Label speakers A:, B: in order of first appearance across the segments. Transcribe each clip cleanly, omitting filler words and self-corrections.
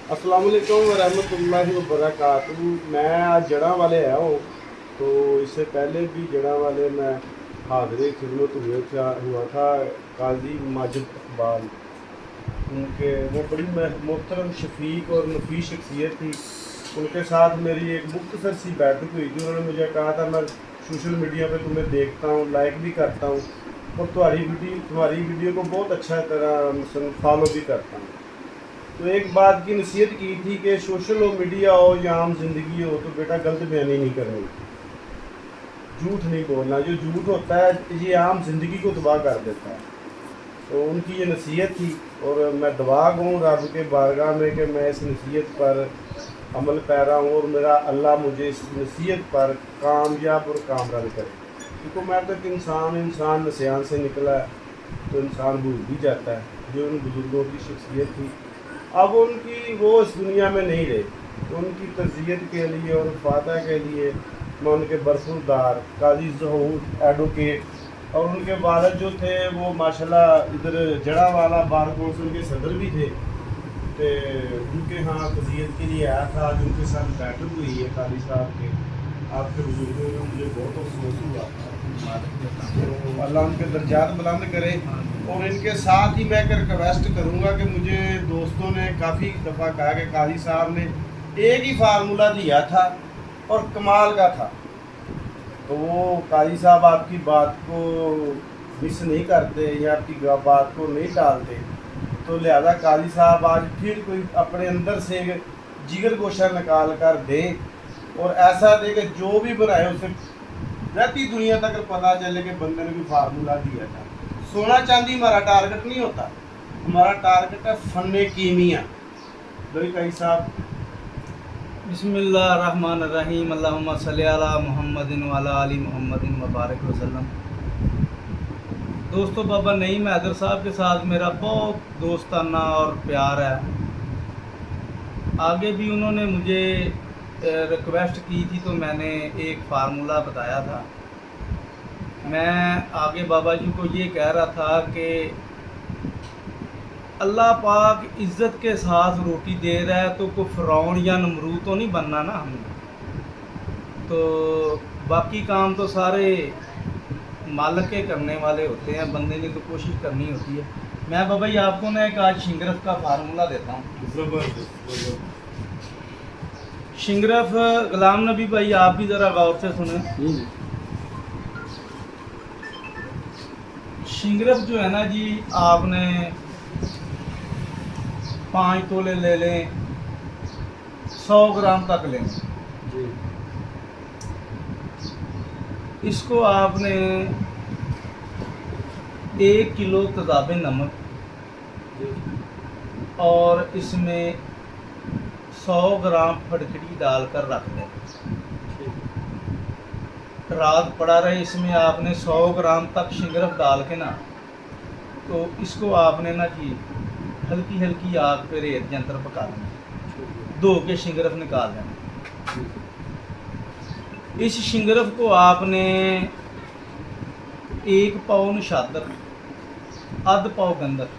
A: अस्सलाम वालेकुम रहमतुल्लाहि व बरकातहू। मैं आज जड़ा वाले आया हूँ, तो इससे पहले भी जड़ा वाले मैं हाज़िर खिदमत हुआ था काजी माजिद इकबाल, उनके वो बड़ी मोहतरम शफीक और नफीस शख्सियत थी। उनके साथ मेरी एक मुख्तसर सी बैठक हुई थी। उन्होंने मुझे कहा था मैं सोशल मीडिया पे तुम्हें देखता हूँ, लाइक भी करता हूँ और तुम्हारी वीडियो को बहुत अच्छा तरह फॉलो भी करता हूँ। तो एक बात की नसीहत की थी कि सोशल मीडिया हो या आम ज़िंदगी हो तो बेटा गलत बयानी नहीं करनी, झूठ नहीं बोलना। जो झूठ होता है ये आम ज़िंदगी को तबाह कर देता है। तो उनकी ये नसीहत थी और मैं दुआ गूँ रब के बारगाह में कि मैं इस नसीहत पर अमल पैरा हूँ और मेरा अल्लाह मुझे इस नसीहत पर कामयाब और कामरान करे। क्योंकि मैं तो एक इंसान नसियान से निकला है, तो इंसान भूल भी जाता है। जो उन बुज़ुर्गों की शख्सियत थी अब उनकी वो इस दुनिया में नहीं रहे, तो उनकी तज़ियत के लिए और फातह के लिए मैं उनके बरखुरदार काजी ज़हूर एडवोकेट और उनके वालिद जो थे वो माशाल्लाह इधर जड़ा वाला बार कौंसिल के सदर भी थे। तो उनके यहाँ तज़ियत के लिए आया था। आज उनके साथ बैठक हुई है काजी साहब के, आपके बुजुर्गों में मुझे बहुत अफसोस हुआ। तो अल्लाह उनके दर्जात बुलंद करे। और इनके साथ ही मैं एक रिक्वेस्ट करूँगा कि मुझे दोस्तों ने काफ़ी दफ़ा कहा कि काजी साहब ने एक ही फार्मूला दिया था और कमाल का था, तो वो काजी साहब आपकी बात को मिस नहीं करते या आपकी बात को नहीं टालते। तो लिहाजा काजी साहब आज फिर कोई अपने अंदर से जिगर गोशा निकाल कर दें और ऐसा दे कि जो भी बनाए उसे रहती दुनिया तक पता चले कि बंदे ने भी फार्मूला दिया था। सोना चांदी हमारा टारगेट नहीं होता, हमारा टारगेट है फ़न कीमिया। काजी साहब
B: बिस्मिल्लाहिर्रहमानिर्रहीम अल्लाहुम्मा सल्ली अला मुहम्मदिन व अला आलि मुहम्मदिन व बारिक वसल्लम। दोस्तों, बाबा नईम हैदर साहब के साथ मेरा बहुत दोस्ताना और प्यार है। आगे भी उन्होंने मुझे रिक्वेस्ट की थी तो मैंने एक फार्मूला बताया था। मैं आगे बाबा जी को ये कह रहा था कि अल्लाह पाक इज़्ज़त के साथ रोटी दे रहा है तो कोई फ़िरौन या नमरूद तो नहीं बनना ना हमने। तो बाकी काम तो सारे मालिक के करने वाले होते हैं, बंदे ने तो कोशिश करनी होती है। मैं बाबा जी आपको ना एक आज शिंगरफ का फार्मूला देता हूँ। शिंगरफ गुलाम नबी भाई आप भी ज़रा गौर से सुने। शिंगरफ जो है ना जी, आपने 5 तोले ले लें, 100 ग्राम तक लें। इसको आपने 1 किलो तेज़ाब नमक और इसमें 100 ग्राम फटकड़ी डालकर रख दें। रात पड़ा रहे, इसमें आपने 100 ग्राम तक शिंगरफ डाल के ना, तो इसको आपने ना जी हल्की हल्की आग पे रेत के अंदर पका लेना, धो के शिंगरफ निकाल लेना। इस शिंगरफ को आपने 1 पाव नशातर, आध पाव गंदक,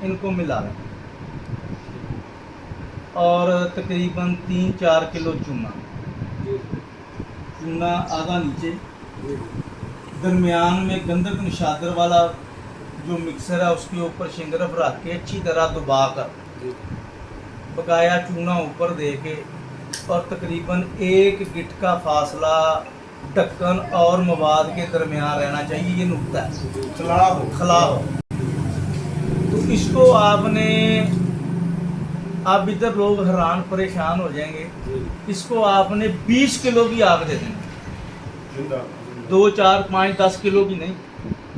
B: इनको मिला लें और तकरीबन 3-4 किलो चूना आधा नीचे, दरमियान में गंदक नशातर वाला जो मिक्सर है उसके ऊपर शिंगरफ रख के अच्छी तरह दबा कर बकाया चूना ऊपर दे के और तकरीबन 1 गिट का फासला ढक्कन और मवाद के दरमियान रहना चाहिए। ये नुक्ता है, खला हो। तो इसको आपने, आप इधर लोग हैरान परेशान हो जाएंगे, इसको आपने 20 किलो की आग दे देना, 2, 4, 5, 10 किलो की नहीं,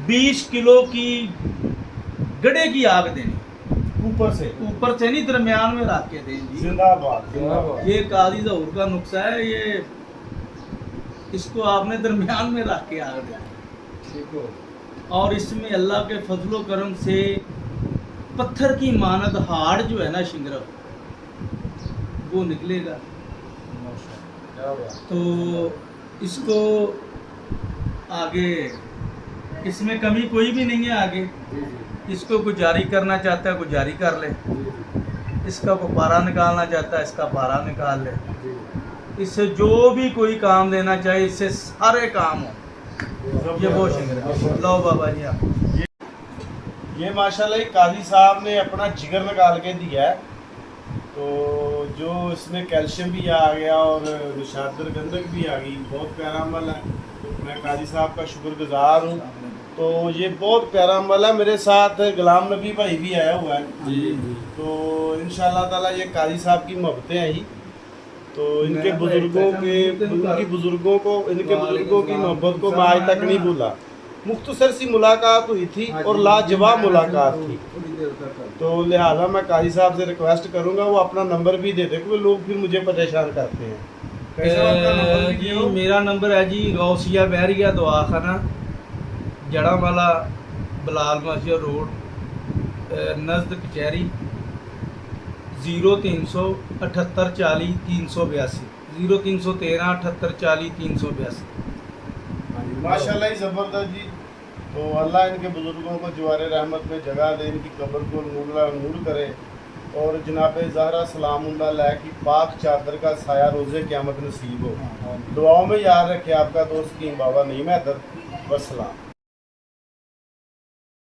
B: 20 किलो की गड़े की आग देनी। ऊपर से नहीं, दरमियान में रख के देंगी।
A: जिंदाबाद।
B: ये काजी ज़हूर का नुस्खा है, ये इसको आपने दरमियान में रख के आग देनी। और इसमें अल्लाह के फजलो करम से पत्थर की मानद हार्ड जो है ना शिंगरफ, वो निकलेगा। तो इसको आगे, इसमें कमी कोई भी नहीं है। आगे इसको कोई जारी करना चाहता है, कोई जारी कर ले। اس کا کوئی پارا نکالنا چاہتا ہے اس کا پارا نکال لے،
A: جی
B: اس سے جو بھی کوئی کام دینا چاہیے اس سے سارے کام ہوں، یہ وہ شنگر ہے۔ لو بابا جی آپ
A: یہ ماشاءاللہ ہی قاضی صاحب نے اپنا جگر نکال کے دیا ہے، تو جو اس میں کیلشیم بھی آ گیا اور نشادر گندک بھی آ گئی، بہت پیارا عمل ہے۔ میں قاضی صاحب کا شکر گزار ہوں۔ تو یہ بہت پیارا عمل ہے۔ میرے ساتھ غلام نبی بھائی بھی آیا ہوا ہے، تو انشاءاللہ تعالیٰ یہ قاضی صاحب کی محبتیں ہیں ہی، تو ان کے بزرگوں کی محبت کو میں آج تک نہیں بھولا۔ مختصر سی ملاقات ہوئی تھی اور لاجواب ملاقات تھی، تو لہٰذا میں قاضی صاحب سے ریکویسٹ کروں گا وہ اپنا نمبر بھی دے دیں، کیونکہ لوگ پھر مجھے پریشان کرتے ہیں۔
B: جی میرا نمبر ہے جی غوثیہ بحریہ دعا خانہ، جڑا والا، بلال مسجد روڈ، نزد کچہری، 0378400382 031378400382۔
A: ماشاءاللہ ہی زبردست جی۔ تو اللہ ان کے بزرگوں کو جوار رحمت میں جگہ دے، ان کی قبر کو نور کرے، اور جناب زہرا سلام اللہ علیہ کی پاک چادر کا سایہ روز قیامت نصیب ہو۔ دعاؤں میں یاد رکھے آپ کا دوست کی بابا نعیم حیدر۔ والسلام۔